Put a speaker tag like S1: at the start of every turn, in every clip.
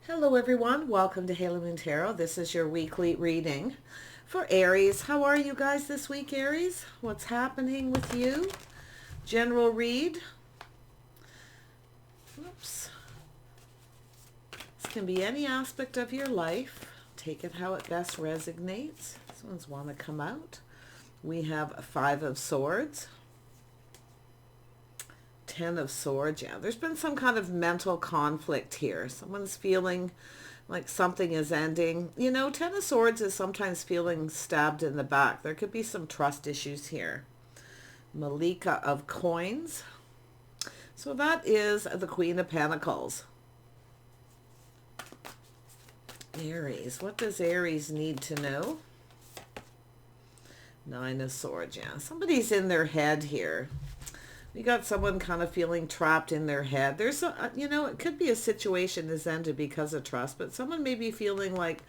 S1: Hello everyone, welcome to Halo Moon Tarot. This is your weekly reading for Aries. How are you guys this week, Aries? What's happening with you? General read. Oops. This can be any aspect of your life. Take it how it best resonates. This one's want to come out. We have 5 of Swords. 10 of Swords. Yeah, there's been some kind of mental conflict here. Someone's feeling like something is ending. You know, 10 of Swords is sometimes feeling stabbed in the back. There could be some trust issues here. Malika of Coins. So that is the Queen of Pentacles. Aries. What does Aries need to know? 9 of Swords. Yeah, somebody's in their head here. We got someone kind of feeling trapped in their head. There's a, you know, it could be a situation that's ended because of trust, but someone may be feeling like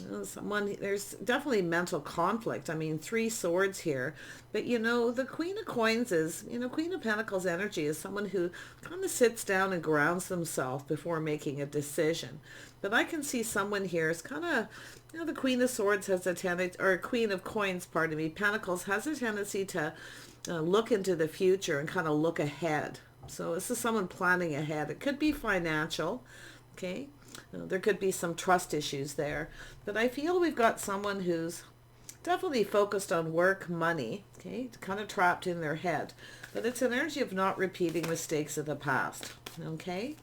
S1: there's definitely mental conflict. I mean, 3 swords here, but you know, the Queen of Coins is, you know, Queen of Pentacles energy is someone who kind of sits down and grounds themselves before making a decision. But I can see someone here is kind of, you know, the Queen of Swords has a tendency, or Queen of Coins, pardon me, Pentacles has a tendency to look into the future and kind of look ahead. So this is someone planning ahead. It could be financial, okay? There could be some trust issues there. But I feel we've got someone who's definitely focused on work, money, okay? Kind of trapped in their head. But it's an energy of not repeating mistakes of the past, okay?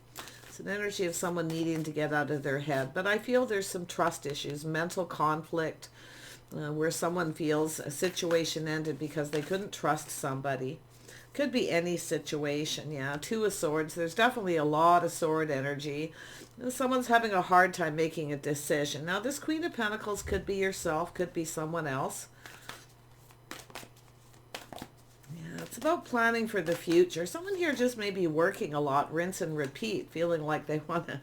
S1: It's an energy of someone needing to get out of their head. But I feel there's some trust issues, mental conflict, where someone feels a situation ended because they couldn't trust somebody. Could be any situation. Yeah, 2 of Swords. There's definitely a lot of sword energy. Someone's having a hard time making a decision. Now, this Queen of Pentacles could be yourself, could be someone else. Yeah, it's about planning for the future. Someone here just may be working a lot, rinse and repeat, feeling like they want to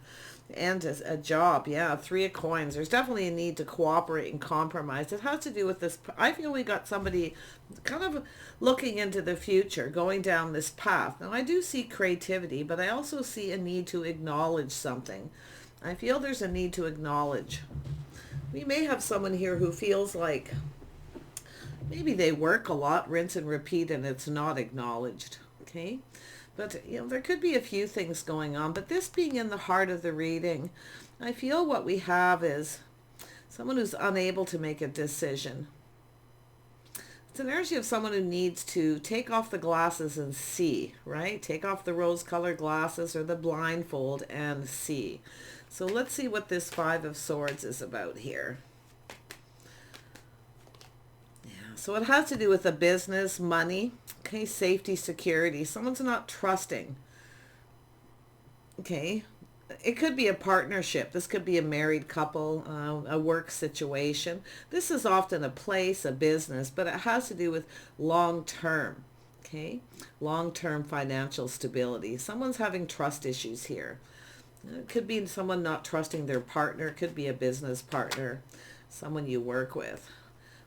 S1: end a job. Yeah, 3 of Coins. There's definitely a need to cooperate and compromise. It has to do with this. I feel we got somebody kind of looking into the future, going down this path. Now, I do see creativity, but I also see a need to acknowledge something. I feel there's a need to acknowledge. We may have someone here who feels like maybe they work a lot, rinse and repeat, and it's not acknowledged. Okay? But, you know, there could be a few things going on. But this being in the heart of the reading, I feel what we have is someone who's unable to make a decision. It's an energy of someone who needs to take off the glasses and see, right? Take off the rose-colored glasses or the blindfold and see. So let's see what this 5 of Swords is about here. So it has to do with the business, money, okay, safety, security. Someone's not trusting. Okay, it could be a partnership. This could be a married couple, a work situation. This is often a place, a business, but it has to do with long-term, okay, long-term financial stability. Someone's having trust issues here. It could be someone not trusting their partner. It could be a business partner, someone you work with.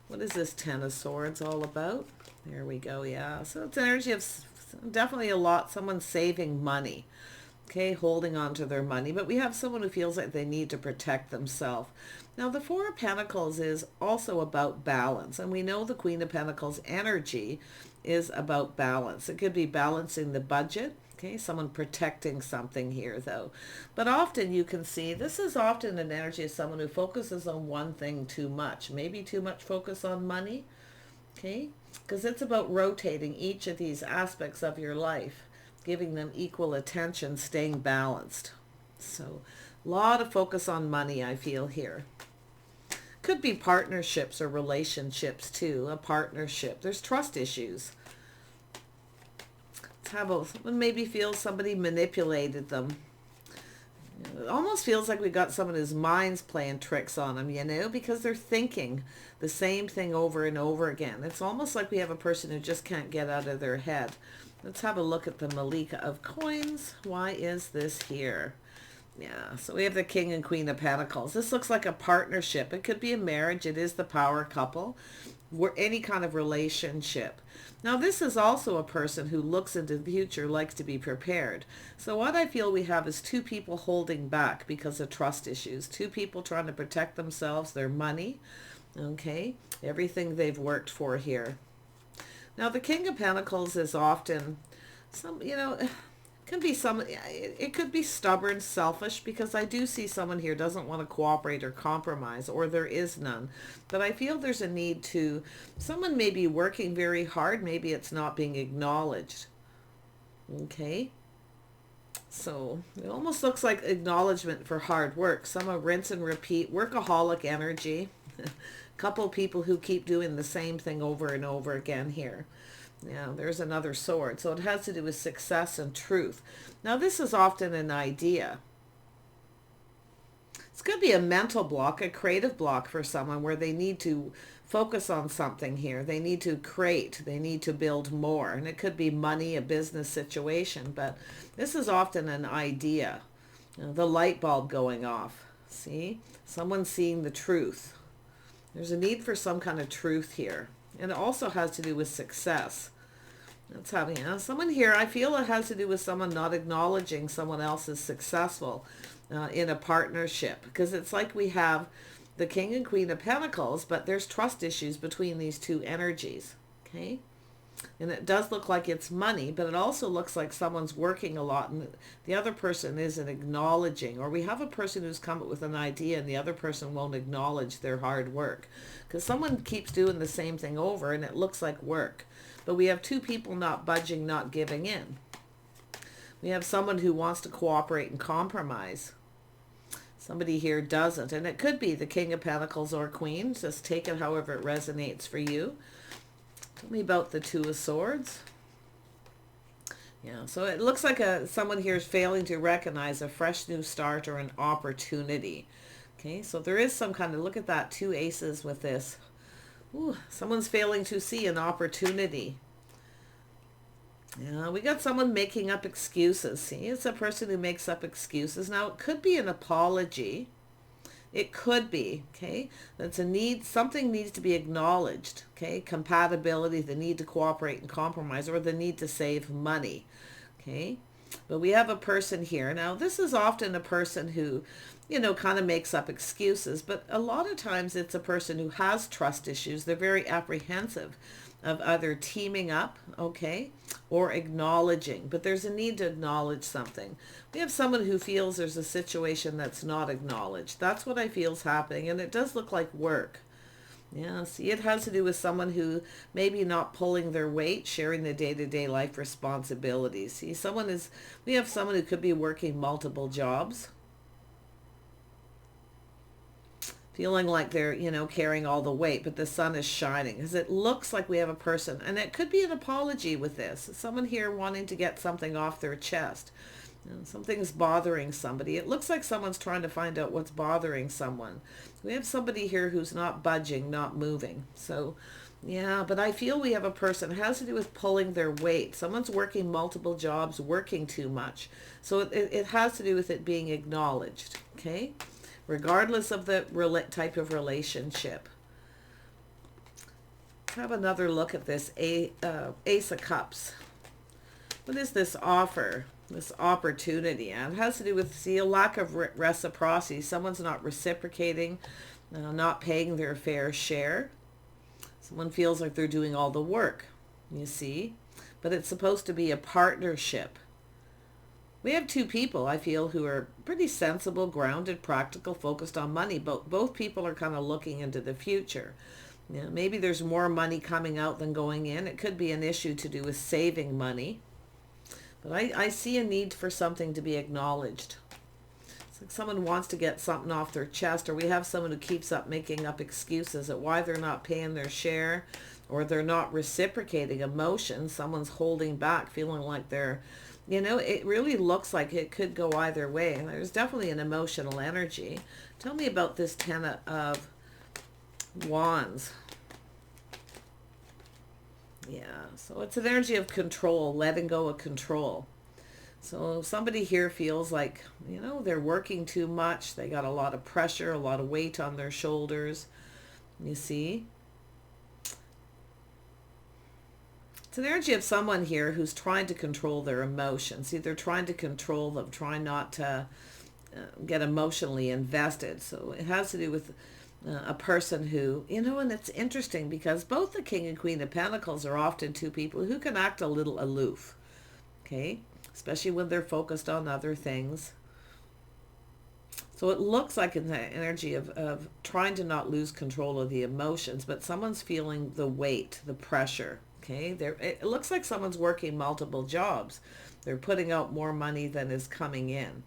S1: What is this 10 of Swords all about? There we go, yeah. So it's an energy of definitely a lot. Someone saving money, okay, holding on to their money. But we have someone who feels like they need to protect themselves. Now, the 4 of Pentacles is also about balance. And we know the Queen of Pentacles energy is about balance. It could be balancing the budget. Okay, someone protecting something here, though. But often you can see this is often an energy of someone who focuses on one thing too much. Maybe too much focus on money, okay? Because it's about rotating each of these aspects of your life, giving them equal attention, staying balanced. So a lot of focus on money, I feel here. Could be partnerships or relationships, too. A partnership. There's trust issues. Someone maybe feels somebody manipulated them. It almost feels like we got someone whose mind's playing tricks on them, you know, because they're thinking the same thing over and over again. It's almost like we have a person who just can't get out of their head. Let's have a look at the Malika of Coins. Why is this here? Yeah, so we have the King and Queen of Pentacles. This looks like a partnership. It could be a marriage. It is the power couple. any kind of relationship. Now, this is also a person who looks into the future, likes to be prepared. So what I feel we have is two people holding back because of trust issues. Two people trying to protect themselves, their money, okay, everything they've worked for here. Now, the King of Pentacles is often some, it could be stubborn, selfish, because I do see someone here doesn't want to cooperate or compromise, or there is none. But I feel there's a need to, someone may be working very hard, maybe it's not being acknowledged. Okay. So it almost looks like acknowledgement for hard work. Some are rinse and repeat, workaholic energy. Couple people who keep doing the same thing over and over again here. Yeah, there's another sword. So it has to do with success and truth. Now, this is often an idea. It's going to be a mental block, a creative block for someone where they need to focus on something here. They need to create. They need to build more. And it could be money, a business situation. But this is often an idea. The light bulb going off. See? Someone seeing the truth. There's a need for some kind of truth here. And it also has to do with success. That's how, someone here, I feel it has to do with someone not acknowledging someone else is successful in a partnership. Because it's like we have the King and Queen of Pentacles, but there's trust issues between these two energies. Okay? And it does look like it's money, but it also looks like someone's working a lot and the other person isn't acknowledging. Or we have a person who's come up with an idea and the other person won't acknowledge their hard work. Because someone keeps doing the same thing over and it looks like work. But we have two people not budging, not giving in. We have someone who wants to cooperate and compromise. Somebody here doesn't. And it could be the King of Pentacles or Queen. Just take it however it resonates for you. Tell me about the Two of Swords. Yeah, so it looks like someone here is failing to recognize a fresh new start or an opportunity. Okay, so there is some kind of, look at that, two aces with this. Ooh, someone's failing to see an opportunity. Yeah, we got someone making up excuses. See, it's a person who makes up excuses. Now, it could be an apology. It could be, okay? That's a need, something needs to be acknowledged, okay? Compatibility, the need to cooperate and compromise, or the need to save money, okay? But we have a person here. Now, this is often a person who, kind of makes up excuses, but a lot of times it's a person who has trust issues. They're very apprehensive of either teaming up, okay, or acknowledging. But there's a need to acknowledge something. We have someone who feels there's a situation that's not acknowledged. That's what I feel is happening, and it does look like work. Yeah, see, it has to do with someone who maybe not pulling their weight, sharing the day-to-day life responsibilities. See, we have someone who could be working multiple jobs, feeling like they're, carrying all the weight, but the sun is shining. Because it looks like we have a person, and it could be an apology with this. Someone here wanting to get something off their chest. Something's bothering somebody. It looks like someone's trying to find out what's bothering someone. We have somebody here who's not budging, not moving. So, yeah, but I feel we have a person. It has to do with pulling their weight. Someone's working multiple jobs, working too much. So it has to do with it being acknowledged, okay? Regardless of the type of relationship. Have another look at this Ace of Cups. What is this offer? This opportunity? And it has to do with, a lack of reciprocity. Someone's not reciprocating, not paying their fair share. Someone feels like they're doing all the work, you see. But it's supposed to be a partnership. We have two people, I feel, who are pretty sensible, grounded, practical, focused on money. Both people are kind of looking into the future. Maybe there's more money coming out than going in. It could be an issue to do with saving money. But I see a need for something to be acknowledged. It's like someone wants to get something off their chest, or we have someone who keeps up making up excuses at why they're not paying their share, or they're not reciprocating emotion. Someone's holding back, feeling like they're, it really looks like it could go either way. And there's definitely an emotional energy. Tell me about this Ten of Wands. Yeah, so it's an energy of control, letting go of control. So somebody here feels like, they're working too much. They got a lot of pressure, a lot of weight on their shoulders. You see? It's an energy of someone here who's trying to control their emotions. Either trying to control them, trying not to get emotionally invested. So it has to do with a person who, and it's interesting because both the King and Queen of Pentacles are often two people who can act a little aloof. Okay? Especially when they're focused on other things. So it looks like an energy of trying to not lose control of the emotions, but someone's feeling the weight, the pressure. Okay, it looks like someone's working multiple jobs. They're putting out more money than is coming in.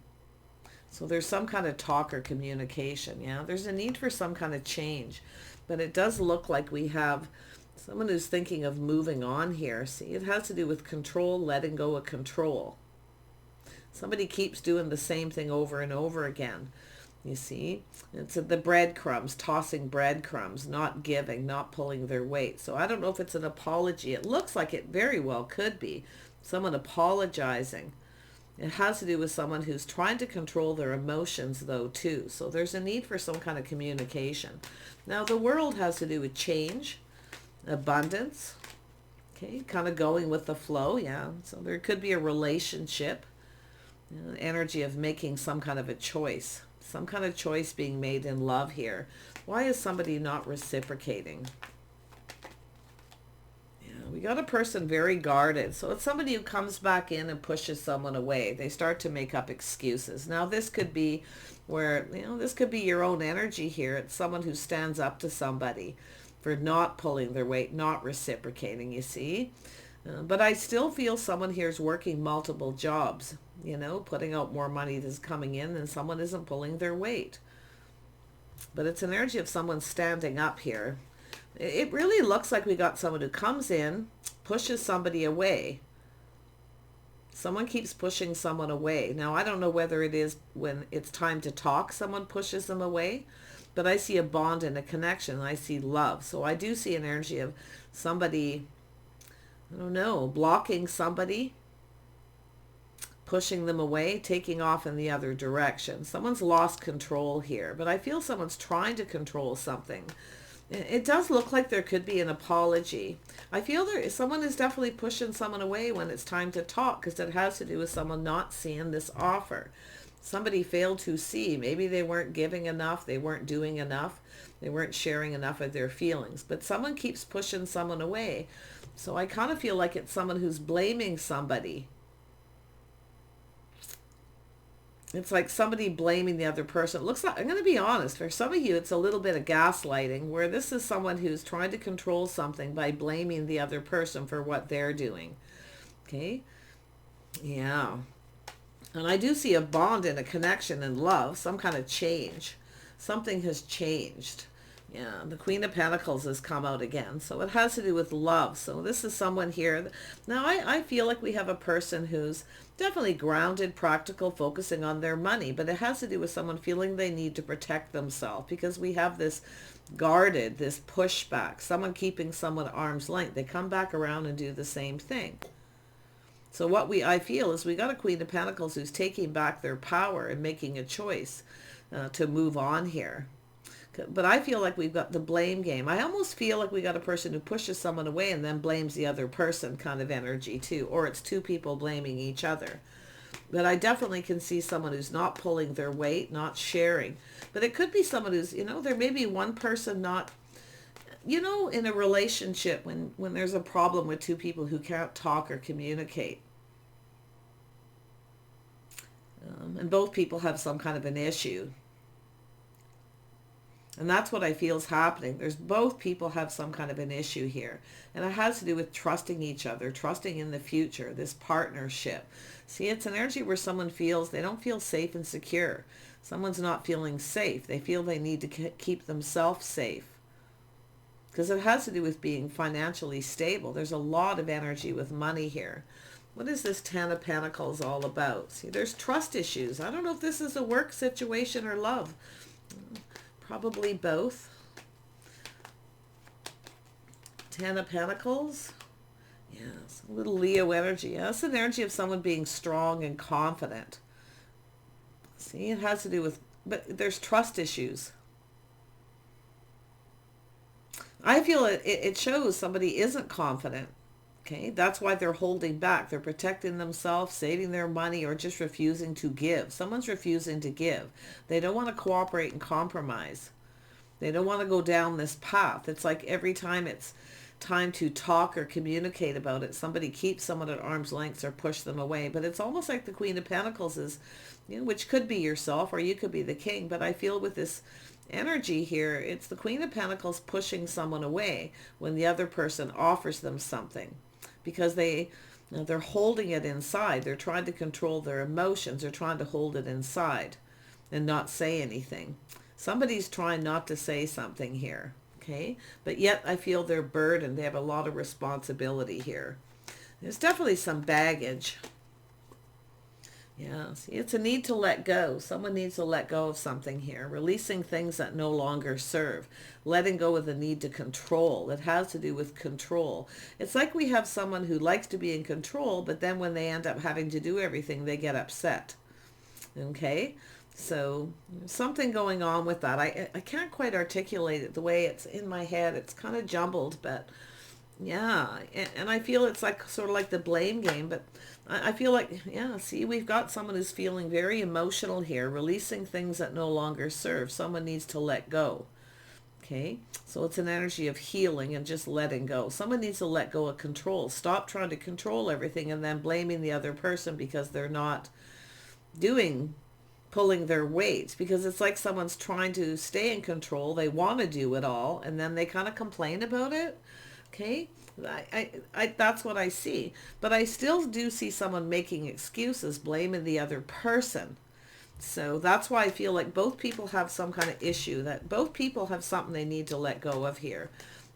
S1: So there's some kind of talk or communication. Yeah, there's a need for some kind of change. But it does look like we have someone who's thinking of moving on here. See, it has to do with control, letting go of control. Somebody keeps doing the same thing over and over again. You see, it's the breadcrumbs, tossing breadcrumbs, not giving, not pulling their weight. So I don't know if it's an apology. It looks like it very well could be someone apologizing. It has to do with someone who's trying to control their emotions, though, too. So there's a need for some kind of communication. Now, the world has to do with change, abundance, okay, kind of going with the flow, yeah. So there could be a relationship, energy of making some kind of a choice. Some kind of choice being made in love here. Why is somebody not reciprocating? Yeah, we got a person very guarded. So it's somebody who comes back in and pushes someone away. They start to make up excuses. Now this could be where, this could be your own energy here. It's someone who stands up to somebody for not pulling their weight, not reciprocating, you see. But I still feel someone here is working multiple jobs, putting out more money that's coming in and someone isn't pulling their weight. But it's an energy of someone standing up here. It really looks like we got someone who comes in, pushes somebody away. Someone keeps pushing someone away. Now, I don't know whether it is when it's time to talk, someone pushes them away, but I see a bond and a connection. I see love. So I do see an energy of somebody, I don't know, blocking somebody, pushing them away, taking off in the other direction. Someone's lost control here, but I feel someone's trying to control something. It does look like there could be an apology. I feel someone is definitely pushing someone away when it's time to talk, because it has to do with someone not seeing this offer. Somebody failed to see. Maybe they weren't giving enough. They weren't doing enough. They weren't sharing enough of their feelings. But someone keeps pushing someone away. So I kind of feel like it's someone who's blaming somebody. It's like somebody blaming the other person. It looks like, I'm going to be honest, for some of you, it's a little bit of gaslighting, where this is someone who's trying to control something by blaming the other person for what they're doing. Okay? Yeah. And I do see a bond and a connection and love, some kind of change. Something has changed. Yeah, the Queen of Pentacles has come out again. So it has to do with love. So this is someone here. Now, I feel like we have a person who's definitely grounded, practical, focusing on their money. But it has to do with someone feeling they need to protect themselves, because we have this guarded, this pushback, someone keeping someone at arm's length. They come back around and do the same thing. So what I feel is we got a Queen of Pentacles who's taking back their power and making a choice to move on here. But I feel like we've got the blame game. I almost feel like we got a person who pushes someone away and then blames the other person kind of energy too. Or it's two people blaming each other. But I definitely can see someone who's not pulling their weight, not sharing. But it could be someone who's, there may be one person not, in a relationship when there's a problem with two people who can't talk or communicate. And both people have some kind of an issue. And that's what I feel is happening. There's both people have some kind of an issue here. And it has to do with trusting each other, trusting in the future, this partnership. See, it's an energy where someone feels they don't feel safe and secure. Someone's not feeling safe. They feel they need to keep themselves safe. Because it has to do with being financially stable. There's a lot of energy with money here. What is this Ten of Pentacles all about? See, there's trust issues. I don't know if this is a work situation or love. Probably both. Ten of Pentacles. Yes, a little Leo energy. Yeah, that's an energy of someone being strong and confident. See, it has to do with, but there's trust issues. I feel it shows somebody isn't confident. Okay, that's why they're holding back. They're protecting themselves, saving their money, or just refusing to give. Someone's refusing to give. They don't want to cooperate and compromise. They don't want to go down this path. It's like every time it's time to talk or communicate about it, somebody keeps someone at arm's length or push them away. But it's almost like the Queen of Pentacles is, which could be yourself or you could be the king. But I feel with this energy here, it's the Queen of Pentacles pushing someone away when the other person offers them something, because they're holding it inside. They're trying to control their emotions. They're trying to hold it inside and not say anything. Somebody's trying not to say something here, okay? But yet I feel they're burdened. They have a lot of responsibility here. There's definitely some baggage. Yeah, see, it's a need to let go. Someone needs to let go of something here. Releasing things that no longer serve. Letting go of the need to control. It has to do with control. It's like we have someone who likes to be in control, but then when they end up having to do everything, they get upset. Okay? So something going on with that. I can't quite articulate it the way it's in my head. It's kind of jumbled, but yeah. And I feel it's like sort of like the blame game, but I feel like, yeah, see, we've got someone who's feeling very emotional here, releasing things that no longer serve. Someone needs to let go. Okay, so it's an energy of healing and just letting go. Someone needs to let go of control. Stop trying to control everything and then blaming the other person because they're not pulling their weight, because it's like someone's trying to stay in control. They want to do it all, and then they kind of complain about it. Okay, that's what I see. But I still do see someone making excuses, blaming the other person. So that's why I feel like both people have some kind of issue, that both people have something they need to let go of here.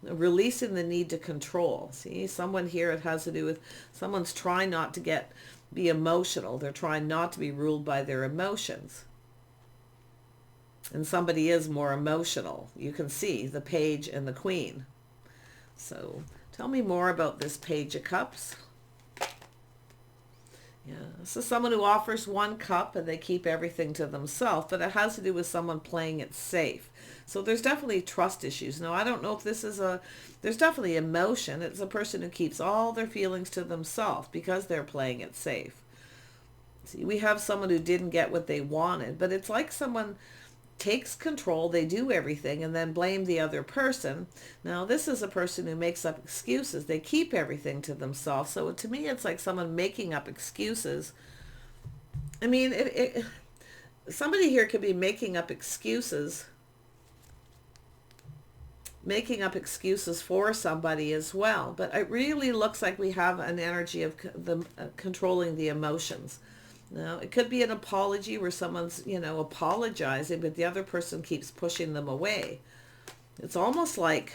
S1: Releasing the need to control. See, someone here, it has to do with someone's trying not to be emotional. They're trying not to be ruled by their emotions. And somebody is more emotional. You can see the Page and the Queen. So tell me more about this Page of Cups. Yeah, this is someone who offers one cup and they keep everything to themselves, but it has to do with someone playing it safe. So there's definitely trust issues. Now, I don't know if there's definitely emotion. It's a person who keeps all their feelings to themselves because they're playing it safe. See, we have someone who didn't get what they wanted, but it's like someone takes control, they do everything, and then blame the other person. Now, this is a person who makes up excuses. They keep everything to themselves. So to me, it's like someone making up excuses. I mean, somebody here could be making up excuses for somebody as well. But it really looks like we have an energy of controlling the emotions. Now, it could be an apology where someone's, apologizing, but the other person keeps pushing them away. It's almost like,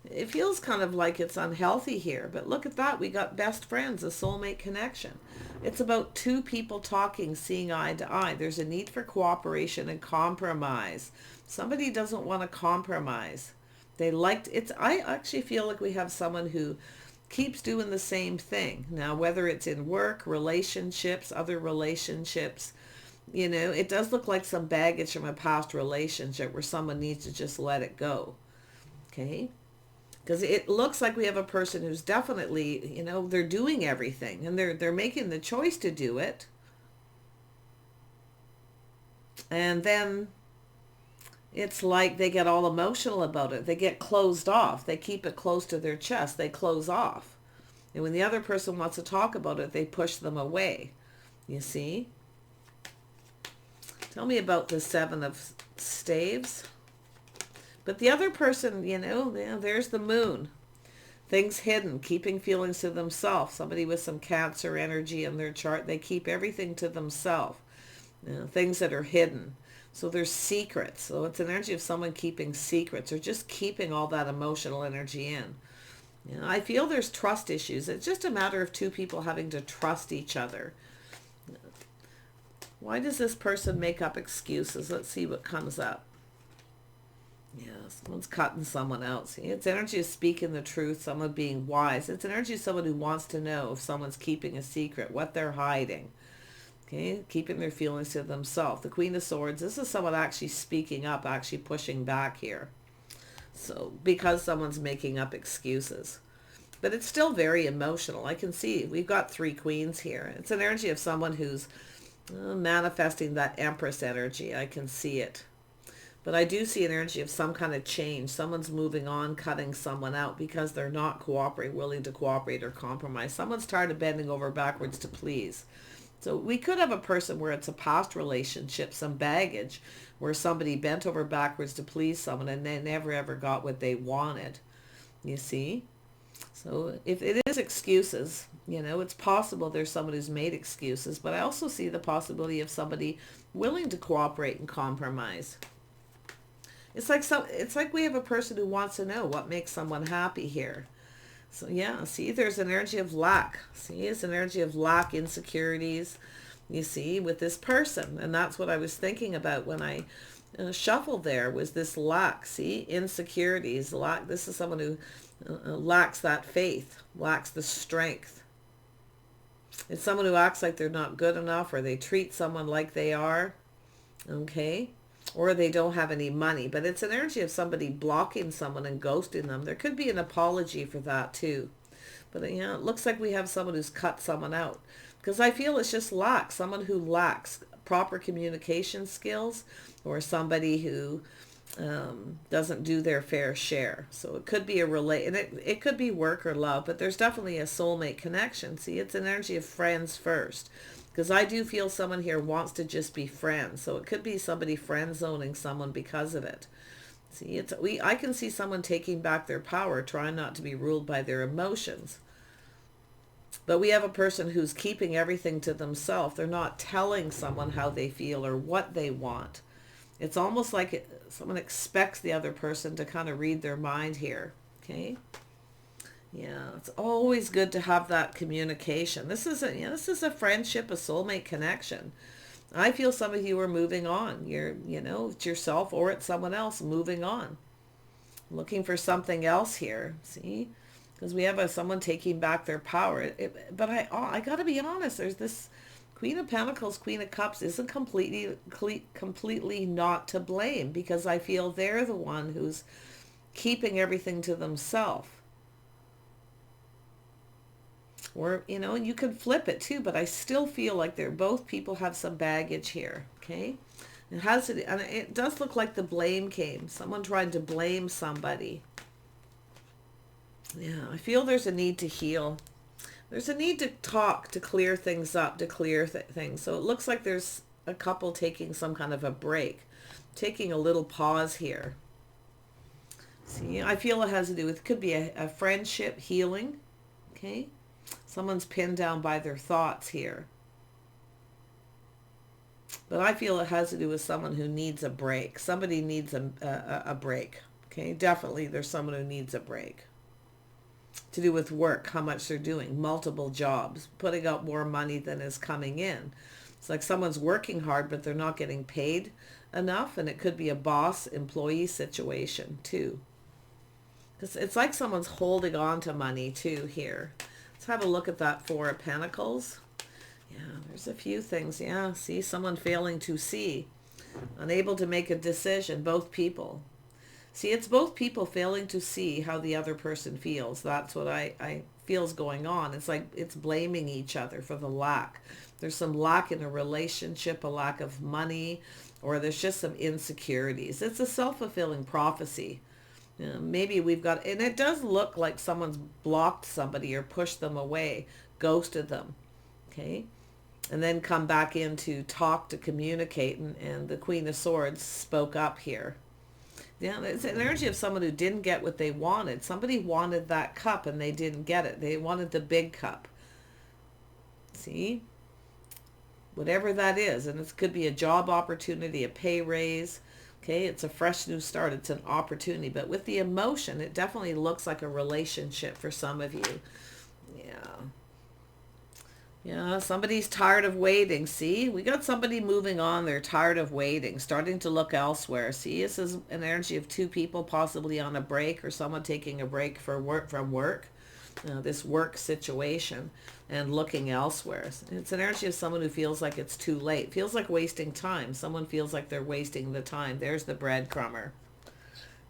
S1: it feels kind of like it's unhealthy here. But look at that. We got best friends, a soulmate connection. It's about two people talking, seeing eye to eye. There's a need for cooperation and compromise. Somebody doesn't want to compromise. I actually feel like we have someone who keeps doing the same thing. Now, whether it's in work, relationships, other relationships, it does look like some baggage from a past relationship where someone needs to just let it go. Okay? Because it looks like we have a person who's definitely, they're doing everything and they're making the choice to do it. And then it's like they get all emotional about it. They get closed off. They keep it close to their chest. They close off. And when the other person wants to talk about it, they push them away. You see? Tell me about the Seven of Staves. But the other person, there's the Moon. Things hidden, keeping feelings to themselves. Somebody with some Cancer energy in their chart, they keep everything to themselves. Things that are hidden. So there's secrets. So it's an energy of someone keeping secrets or just keeping all that emotional energy in. I feel there's trust issues. It's just a matter of two people having to trust each other. Why does this person make up excuses? Let's see what comes up. Yeah, someone's cutting someone out. See, it's energy of speaking the truth, someone being wise. It's energy of someone who wants to know if someone's keeping a secret, what they're hiding. Okay, keeping their feelings to themselves. The Queen of Swords, this is someone actually speaking up, actually pushing back here. So, because someone's making up excuses. but it's still very emotional. I can see we've got 3 queens here. It's an energy of someone who's manifesting that Empress energy. I can see it. But I do see an energy of some kind of change. Someone's moving on, cutting someone out because they're not willing to cooperate or compromise. Someone's tired of bending over backwards to please. So we could have a person where it's a past relationship, some baggage, where somebody bent over backwards to please someone and they never ever got what they wanted. You see? So if it is excuses, it's possible there's someone who's made excuses, but I also see the possibility of somebody willing to cooperate and compromise. It's like we have a person who wants to know what makes someone happy here. So yeah, see, there's an energy of lack. See, it's an energy of lack, insecurities, you see, with this person. And that's what I was thinking about when I shuffled there, was this lack. See, insecurities, lack. This is someone who lacks that faith, lacks the strength. It's someone who acts like they're not good enough, or they treat someone like they are. Okay. Or they don't have any money, but it's an energy of somebody blocking someone and ghosting them. There could be an apology for that too. But it looks like we have someone who's cut someone out, because I feel it's just lack, someone who lacks proper communication skills, or somebody who doesn't do their fair share. So it could be and it could be work or love, but there's definitely a soulmate connection. See, it's an energy of friends first. Because I do feel someone here wants to just be friends. So it could be somebody friend zoning someone because of it. See, I can see someone taking back their power, trying not to be ruled by their emotions. But we have a person who's keeping everything to themselves. They're not telling someone how they feel or what they want. It's almost like someone expects the other person to kind of read their mind here. Okay. Yeah, it's always good to have that communication. This is a friendship, a soulmate connection. I feel some of you are moving on. It's yourself or it's someone else moving on. Looking for something else here, see? Because we have someone taking back their power. But I got to be honest, there's this Queen of Pentacles, Queen of Cups isn't completely not to blame, because I feel they're the one who's keeping everything to themselves. Or, and you can flip it too, but I still feel like both people have some baggage here, okay? And it does look like the blame came. Someone tried to blame somebody. Yeah, I feel there's a need to heal. There's a need to talk, to clear things up, to clear things. So it looks like there's a couple taking some kind of a break, taking a little pause here. See, I feel it has to do with, could be a friendship healing, okay? Someone's pinned down by their thoughts here. But I feel it has to do with someone who needs a break. Somebody needs a break. Okay, definitely there's someone who needs a break. To do with work, how much they're doing, multiple jobs, putting out more money than is coming in. It's like someone's working hard, but they're not getting paid enough. And it could be a boss-employee situation too. Because it's like someone's holding on to money too here. Let's have a look at that Four of Pentacles. Yeah, there's a few things. Yeah, see, someone failing to see. Unable to make a decision, both people. See, it's both people failing to see how the other person feels. That's what I feel's going on. It's like it's blaming each other for the lack. There's some lack in a relationship, a lack of money, or there's just some insecurities. It's a self-fulfilling prophecy. Maybe we've got, and it does look like someone's blocked somebody or pushed them away, ghosted them, okay? And then come back in to talk, to communicate, and the Queen of Swords spoke up here. Yeah, it's an energy of someone who didn't get what they wanted. Somebody wanted that cup and they didn't get it. They wanted the big cup. See? Whatever that is, and it could be a job opportunity, a pay raise. Okay, it's a fresh new start. It's an opportunity. But with the emotion, it definitely looks like a relationship for some of you. Yeah. Yeah, somebody's tired of waiting. See, we got somebody moving on. They're tired of waiting, starting to look elsewhere. See, this is an energy of two people possibly on a break, or someone taking a break from work, this work situation, and looking elsewhere. It's an energy of someone who feels like it's too late, feels like wasting time. Someone feels like they're wasting the time. There's the breadcrumber.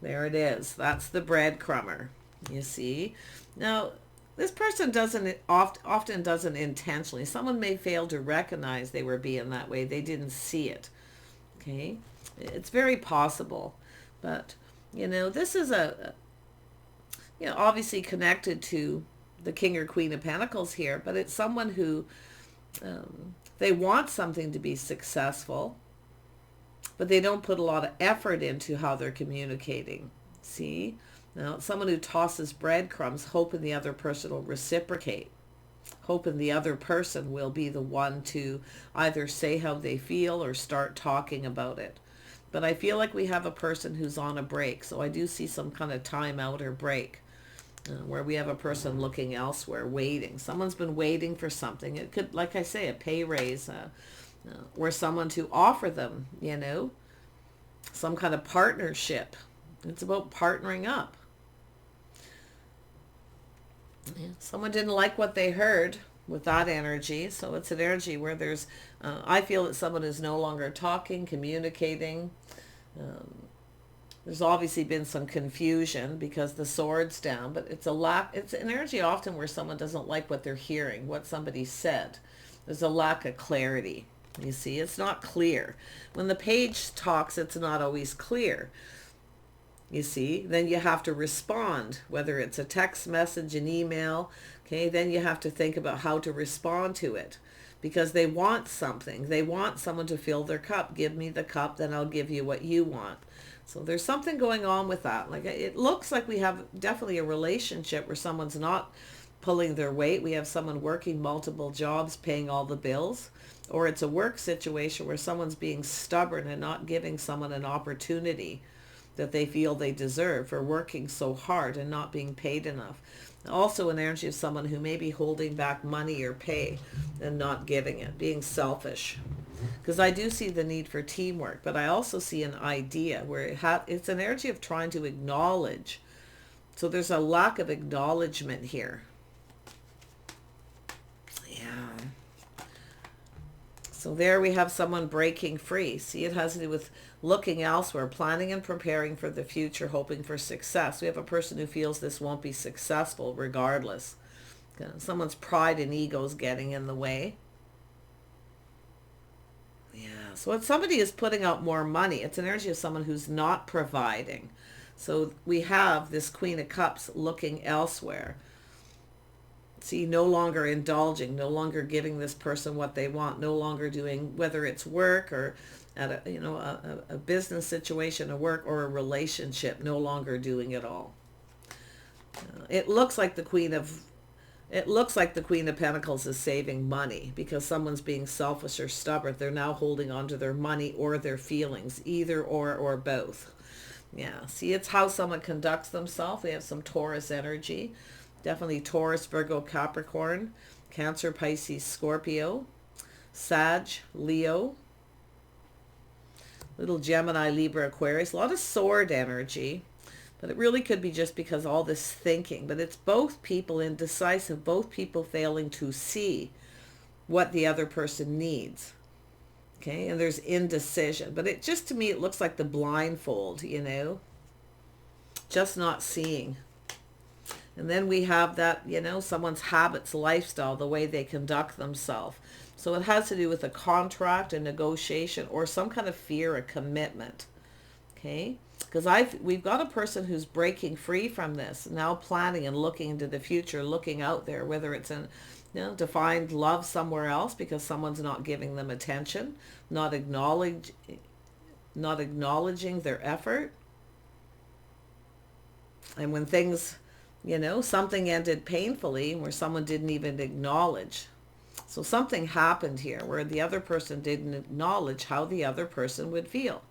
S1: There it is. That's the breadcrumber. You see? Now, This person doesn't often doesn't intentionally. Someone may fail to recognize they were being that way. They didn't see it. Okay, it's very possible, but this is obviously connected to the King or Queen of Pentacles here, but it's someone who they want something to be successful, but they don't put a lot of effort into how they're communicating. See? Now, it's someone who tosses breadcrumbs, hoping the other person will reciprocate, hoping the other person will be the one to either say how they feel or start talking about it. But I feel like we have a person who's on a break, so I do see some kind of time out or break. Where we have a person looking elsewhere, waiting. Someone's been waiting for something. It could, like I say, a pay raise, or someone to offer them, some kind of partnership. It's about partnering up. Yeah. Someone didn't like what they heard with that energy. So it's an energy where there's, I feel that someone is no longer talking, communicating. There's obviously been some confusion because the sword's down, but it's an energy often where someone doesn't like what they're hearing, what somebody said. There's a lack of clarity. You see, it's not clear. When the page talks, it's not always clear. You see, then you have to respond, whether it's a text message, an email. Okay, then you have to think about how to respond to it, because they want something. They want someone to fill their cup. Give me the cup, then I'll give you what you want. So there's something going on with that. Like, it looks like we have definitely a relationship where someone's not pulling their weight. We have someone working multiple jobs, paying all the bills. Or it's a work situation where someone's being stubborn and not giving someone an opportunity that they feel they deserve for working so hard and not being paid enough. Also an energy of someone who may be holding back money or pay and not giving it, being selfish. Because I do see the need for teamwork, but I also see an idea where it's an energy of trying to acknowledge. So there's a lack of acknowledgement here. Yeah. So there we have someone breaking free. See, it has to do with looking elsewhere, planning and preparing for the future, hoping for success. We have a person who feels this won't be successful regardless. Someone's pride and ego is getting in the way. Yeah, so if somebody is putting out more money, it's an energy of someone who's not providing. So we have this Queen of Cups looking elsewhere. See, no longer indulging, no longer giving this person what they want, no longer doing, whether it's work or at a business situation, a work or a relationship, no longer doing it all. It looks like the Queen of Pentacles is saving money because someone's being selfish or stubborn. They're now holding on to their money or their feelings, either or both. Yeah, see, it's how someone conducts themselves. We have some Taurus energy. Definitely Taurus, Virgo, Capricorn, Cancer, Pisces, Scorpio, Sag, Leo, little Gemini, Libra, Aquarius. A lot of sword energy, but it really could be just because all this thinking. But it's both people indecisive, both people failing to see what the other person needs. Okay, and there's indecision. But it just, to me, it looks like the blindfold, just not seeing. And then we have that, someone's habits, lifestyle, the way they conduct themselves. So it has to do with a contract, a negotiation, or some kind of fear, a commitment. Okay? Because we've got a person who's breaking free from this, now planning and looking into the future, looking out there, whether it's to find love somewhere else because someone's not giving them attention, not acknowledging their effort. And when things, something ended painfully where someone didn't even acknowledge. So something happened here where the other person didn't acknowledge how the other person would feel.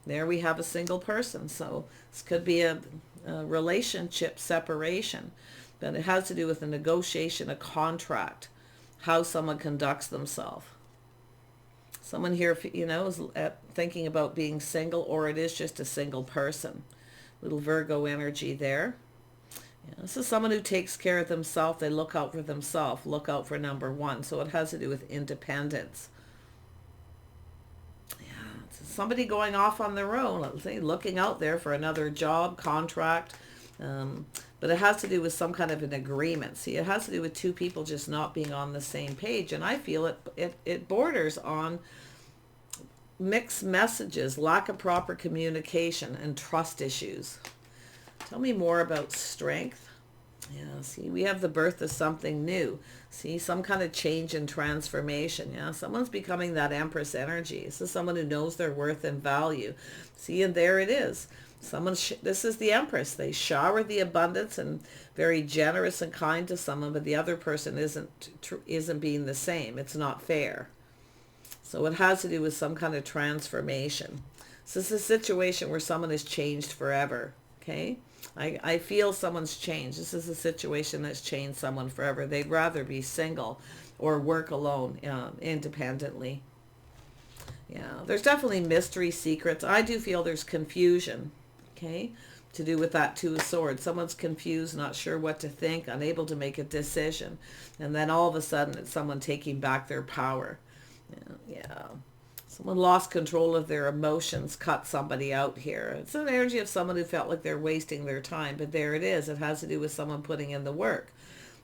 S1: There we have a single person. So this could be a relationship separation, but it has to do with a negotiation, a contract, how someone conducts themselves. Someone here, is thinking about being single, or it is just a single person. Little Virgo energy there. Yeah, this is someone who takes care of themselves. They look out for themselves, look out for number one. So it has to do with independence. Yeah, it's somebody going off on their own, let's say, looking out there for another job, contract, But it has to do with some kind of an agreement. See, it has to do with two people just not being on the same page. And I feel it borders on mixed messages, lack of proper communication, and trust issues. Tell me more about strength. Yeah, see, we have the birth of something new. See, some kind of change and transformation. Yeah, someone's becoming that Empress energy. This is someone who knows their worth and value. See, and there it is. This is the Empress. They shower the abundance and very generous and kind to someone, but the other person isn't being the same. It's not fair. So it has to do with some kind of transformation. So this is a situation where someone has changed forever. Okay? I feel someone's changed. This is a situation that's changed someone forever. They'd rather be single or work alone independently. Yeah, there's definitely mystery, secrets. I do feel there's confusion, okay, to do with that Two of Swords. Someone's confused, not sure what to think, unable to make a decision. And then all of a sudden it's someone taking back their power. Yeah. Someone lost control of their emotions, cut somebody out here. It's an energy of someone who felt like they're wasting their time, but there it is. It has to do with someone putting in the work.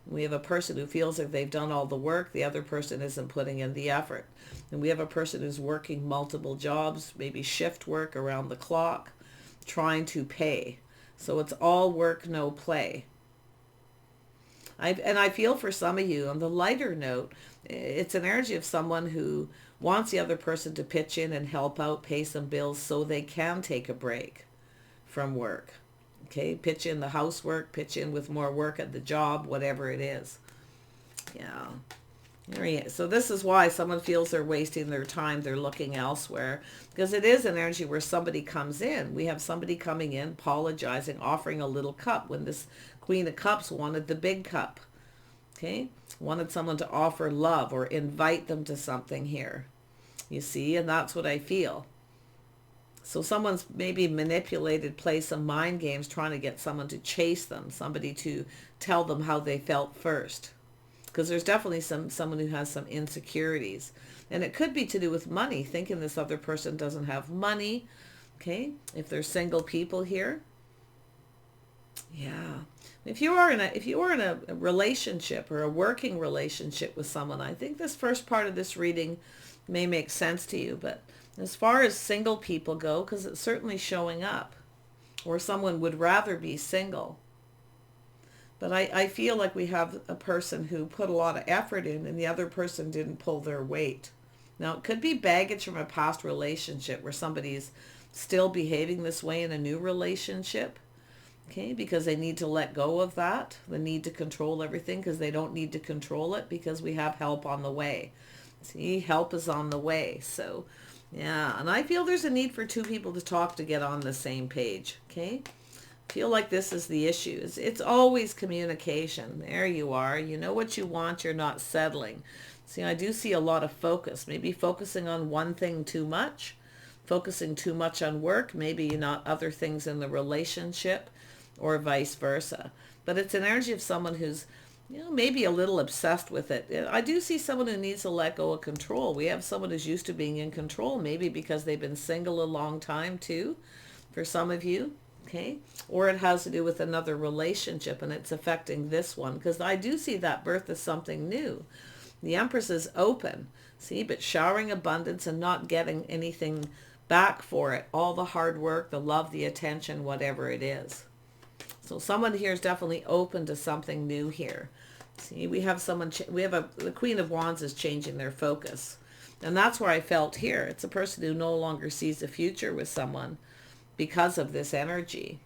S1: We have a person who feels like they've done all the work. The other person isn't putting in the effort. And we have a person who's working multiple jobs, maybe shift work around the clock, trying to pay. So it's all work, no play. I feel for some of you, on the lighter note, it's an energy of someone who wants the other person to pitch in and help out, pay some bills so they can take a break from work. Okay, pitch in the housework, pitch in with more work at the job, whatever it is. Yeah. So this is why someone feels they're wasting their time, they're looking elsewhere, because it is an energy where somebody comes in. We have somebody coming in, apologizing, offering a little cup, when this Queen of Cups wanted the big cup. Okay, wanted someone to offer love or invite them to something here. You see, and that's what I feel. So someone's maybe manipulated, play some mind games, trying to get someone to chase them, somebody to tell them how they felt first. Because there's definitely someone who has some insecurities. And it could be to do with money, thinking this other person doesn't have money. Okay, if they're single people here. Yeah. If you are in a relationship or a working relationship with someone, I think this first part of this reading may make sense to you. But as far as single people go, because it's certainly showing up, or someone would rather be single. But I feel like we have a person who put a lot of effort in and the other person didn't pull their weight. Now, it could be baggage from a past relationship where somebody's still behaving this way in a new relationship. Okay, because they need to let go of that. The need to control everything because they don't need to control it, because we have help on the way. See, help is on the way. So, yeah, and I feel there's a need for two people to talk to get on the same page. Okay, feel like this is the issue. It's always communication. There you are. You know what you want. You're not settling. See, I do see a lot of focus. Maybe focusing on one thing too much. Focusing too much on work. Maybe not other things in the relationship, or vice versa. But it's an energy of someone who's, maybe a little obsessed with it. I do see someone who needs to let go of control. We have someone who's used to being in control, maybe because they've been single a long time too, for some of you. Okay, or it has to do with another relationship and it's affecting this one, because I do see that birth is something new. The Empress is open, see, but showering abundance and not getting anything back for it. All the hard work, the love, the attention, whatever it is. So someone here is definitely open to something new here. See, we have the Queen of Wands is changing their focus. And that's where I felt here. It's a person who no longer sees a future with someone because of this energy.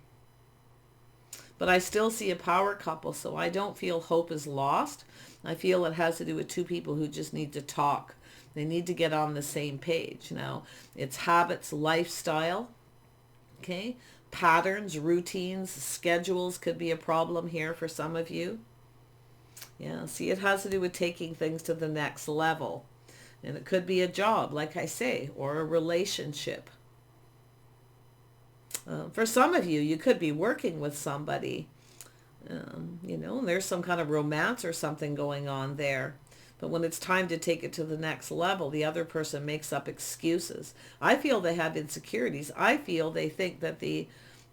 S1: But I still see a power couple, so I don't feel hope is lost. I feel it has to do with two people who just need to talk. They need to get on the same page. Now, it's habits, lifestyle, okay? Patterns, routines, schedules could be a problem here for some of you. Yeah, see, it has to do with taking things to the next level. And it could be a job, like I say, or a relationship. For some of you, you could be working with somebody, and there's some kind of romance or something going on there. But when it's time to take it to the next level, the other person makes up excuses. I feel they have insecurities. I feel they think that the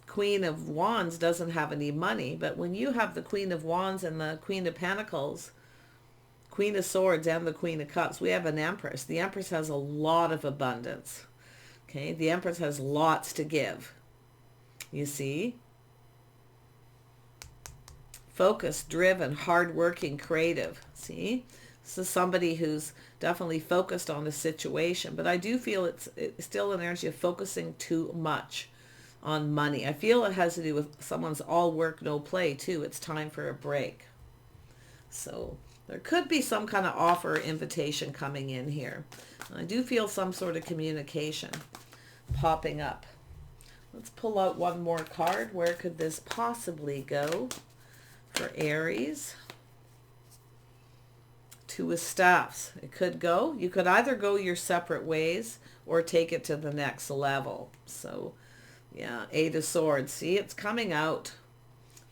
S1: Queen of Wands doesn't have any money, but when you have the Queen of Wands and the Queen of Pentacles, Queen of Swords and the Queen of Cups, we have an Empress. The Empress has a lot of abundance. Okay, the Empress has lots to give. You see? Focused, driven, hardworking, creative. See? This is somebody who's definitely focused on the situation, but I do feel it's still an energy of focusing too much on money. I feel it has to do with someone's all work, no play too. It's time for a break. So there could be some kind of offer or invitation coming in here. I do feel some sort of communication popping up. Let's pull out one more card. Where could this possibly go for Aries? Two of Staffs. It could go. You could either go your separate ways or take it to the next level. So, yeah, Eight of Swords. See, it's coming out.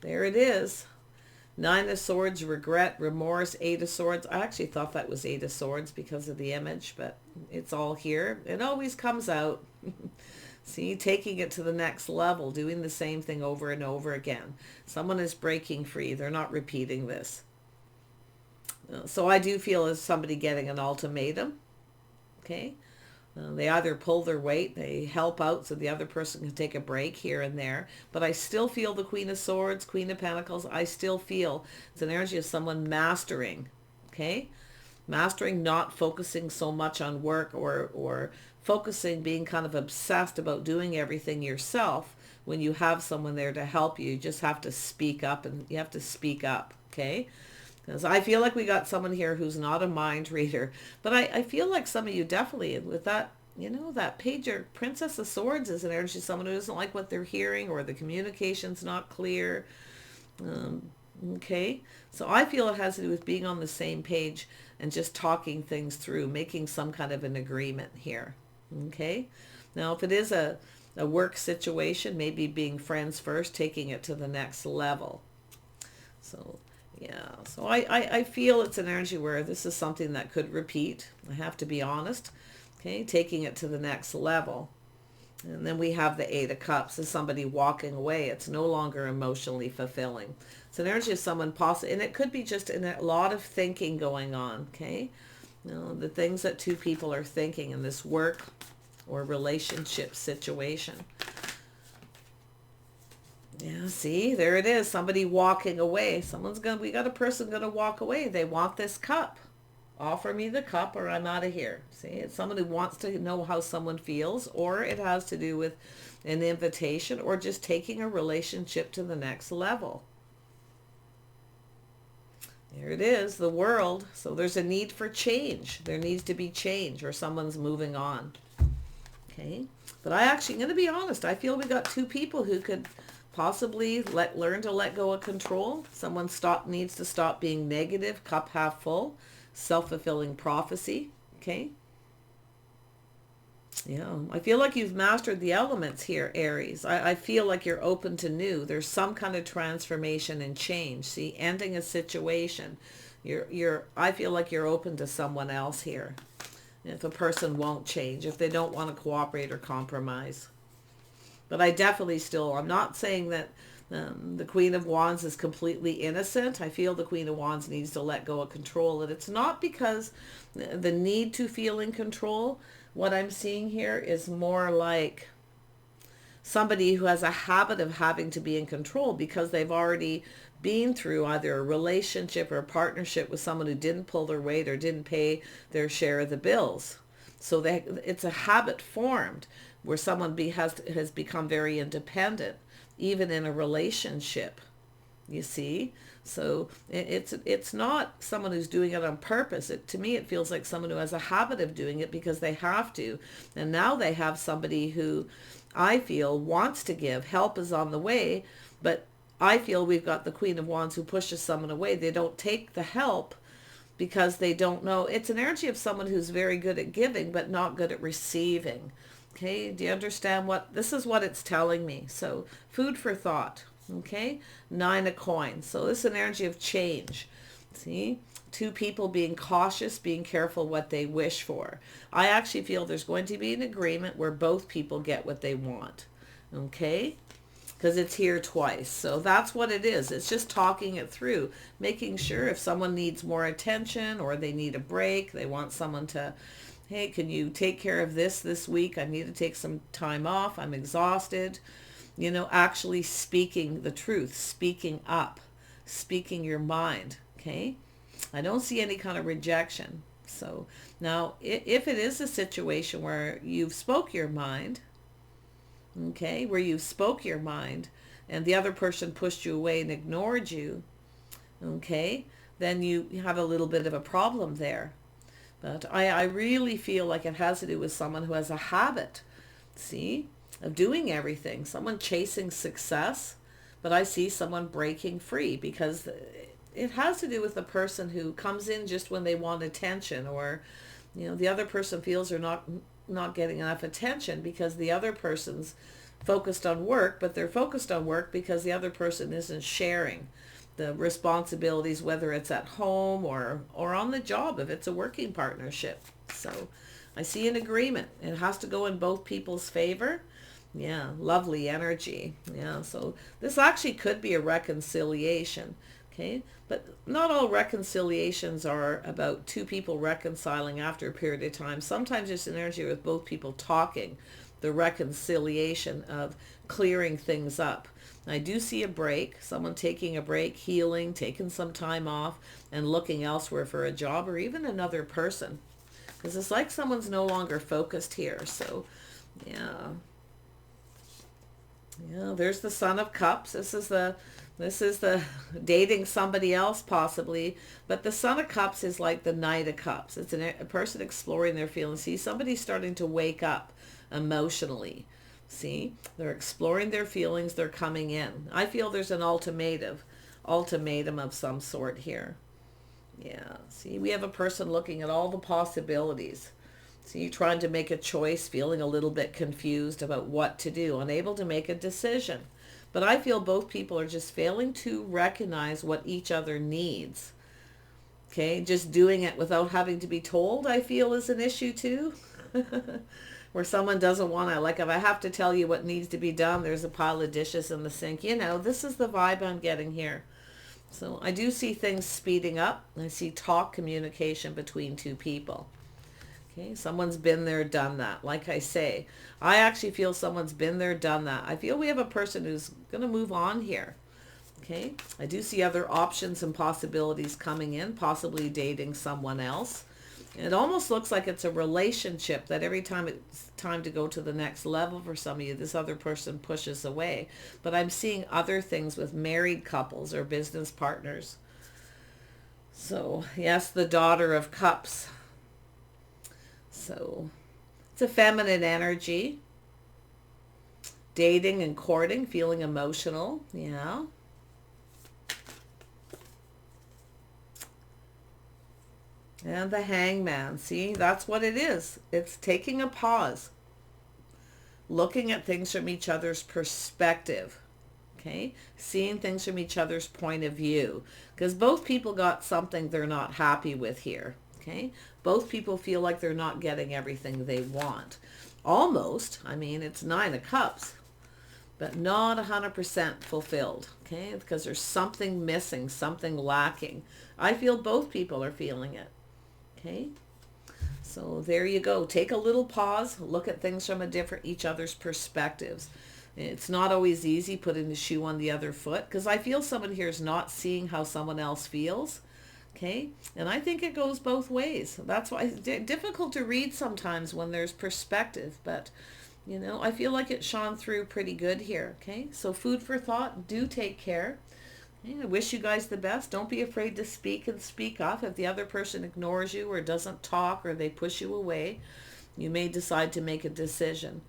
S1: There it is. Nine of Swords, regret, remorse, Eight of Swords. I actually thought that was Eight of Swords because of the image, but it's all here. It always comes out. See, taking it to the next level, doing the same thing over and over again. Someone is breaking free. They're not repeating this. So I do feel as somebody getting an ultimatum. Okay. They either pull their weight, they help out so the other person can take a break here and there. But I still feel the Queen of Swords, Queen of Pentacles. I still feel it's an energy of someone mastering. Okay. Mastering, not focusing so much on work or focusing, being kind of obsessed about doing everything yourself. When you have someone there to help you, you just have to speak up, and you have to speak up. Okay. Because I feel like we got someone here who's not a mind reader. But I feel like some of you definitely, with that, you know, that page, or Princess of Swords is an energy, someone who doesn't like what they're hearing, or the communication's not clear. Okay. So I feel it has to do with being on the same page and just talking things through, making some kind of an agreement here. Okay. Now, if it is a work situation, maybe being friends first, taking it to the next level. So yeah, so I feel it's an energy where this is something that could repeat. I have to be honest. Okay, taking it to the next level. And then we have the Eight of Cups as somebody walking away. It's no longer emotionally fulfilling. It's an energy of someone possible, and it could be just in a lot of thinking going on. Okay, you know, the things that two people are thinking in this work or relationship situation. Yeah, see, there it is. Somebody walking away. We got a person going to walk away. They want this cup. Offer me the cup or I'm out of here. See, it's someone who wants to know how someone feels, or it has to do with an invitation or just taking a relationship to the next level. There it is, the World. So there's a need for change. There needs to be change, or someone's moving on. Okay. But I'm going to be honest. I feel we got two people who could possibly learn to let go of control. Someone needs to stop being negative, cup half full, self-fulfilling prophecy. Okay. Yeah, I feel like you've mastered the elements here, Aries. I feel like you're open to new. There's some kind of transformation and change. See, ending a situation. I feel like you're open to someone else here. If a person won't change, if they don't want to cooperate or compromise. But I definitely I'm not saying that the Queen of Wands is completely innocent. I feel the Queen of Wands needs to let go of control. And it's not because the need to feel in control. What I'm seeing here is more like somebody who has a habit of having to be in control because they've already been through either a relationship or a partnership with someone who didn't pull their weight or didn't pay their share of the bills. So it's a habit formed where someone has become very independent, even in a relationship, you see. So it's not someone who's doing it on purpose. To me, it feels like someone who has a habit of doing it because they have to. And now they have somebody who I feel wants to give. Help is on the way, but I feel we've got the Queen of Wands who pushes someone away. They don't take the help because they don't know. It's an energy of someone who's very good at giving, but not good at receiving. Okay, do you understand this is what it's telling me? So food for thought. Okay, Nine of Coins. So this is an energy of change. See, two people being cautious, being careful what they wish for. I actually feel there's going to be an agreement where both people get what they want. Okay, because it's here twice. So that's what it is. It's just talking it through, making sure if someone needs more attention or they need a break, they want someone to, hey, can you take care of this week? I need to take some time off. I'm exhausted. You know, actually speaking the truth, speaking up, speaking your mind, okay? I don't see any kind of rejection. So now, if it is a situation where you've spoke your mind, okay, where you spoke your mind and the other person pushed you away and ignored you, okay, then you have a little bit of a problem there. But I really feel like it has to do with someone who has a habit, see, of doing everything, someone chasing success, but I see someone breaking free because it has to do with the person who comes in just when they want attention, or, you know, the other person feels they're not getting enough attention because the other person's focused on work, but they're focused on work because the other person isn't sharing the responsibilities, whether it's at home or on the job, if it's a working partnership. So I see an agreement. It has to go in both people's favor. Yeah, lovely energy. Yeah, so this actually could be a reconciliation. Okay, but not all reconciliations are about two people reconciling after a period of time. Sometimes it's an energy with both people talking, the reconciliation of clearing things up. I do see a break, someone taking a break, healing, taking some time off, and looking elsewhere for a job or even another person. Because it's like someone's no longer focused here. So, yeah. Yeah, there's the Son of Cups. This is the dating somebody else possibly, but the Son of Cups is like the Knight of Cups. It's a person exploring their feelings. See, somebody's starting to wake up emotionally. See, they're exploring their feelings. They're coming in. I feel there's an ultimatum of some sort here. Yeah, see, we have a person looking at all the possibilities. See, trying to make a choice, feeling a little bit confused about what to do, unable to make a decision. But I feel both people are just failing to recognize what each other needs. Okay, just doing it without having to be told, I feel, is an issue too. Where someone doesn't want to, like, if I have to tell you what needs to be done, there's a pile of dishes in the sink. You know, this is the vibe I'm getting here. So I do see things speeding up. I see talk, communication between two people. Okay, someone's been there, done that. Like I say, I actually feel someone's been there, done that. I feel we have a person who's going to move on here. Okay, I do see other options and possibilities coming in, possibly dating someone else. It almost looks like it's a relationship that every time it's time to go to the next level for some of you, this other person pushes away. But I'm seeing other things with married couples or business partners. So, yes, the Daughter of Cups. So, it's a feminine energy. Dating and courting, feeling emotional. Yeah. And the Hangman. See, that's what it is. It's taking a pause. Looking at things from each other's perspective. Okay? Seeing things from each other's point of view. Because both people got something they're not happy with here. Okay? Both people feel like they're not getting everything they want. Almost. I mean, it's 9 of Cups. But not 100% fulfilled. Okay? Because there's something missing, something lacking. I feel both people are feeling it. Okay, so there you go. Take a little pause. Look at things from each other's perspectives. It's not always easy putting the shoe on the other foot because I feel someone here is not seeing how someone else feels. Okay, and I think it goes both ways. That's why it's difficult to read sometimes when there's perspective, but you know, I feel like it shone through pretty good here. Okay, so food for thought. Do take care. I wish you guys the best. Don't be afraid to speak and speak up. If the other person ignores you or doesn't talk or they push you away, you may decide to make a decision,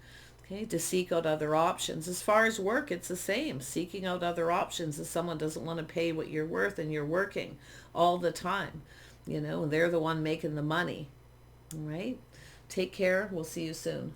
S1: okay, to seek out other options. As far as work, it's the same. Seeking out other options if someone doesn't want to pay what you're worth and you're working all the time, you know, and they're the one making the money. All right? Take care. We'll see you soon.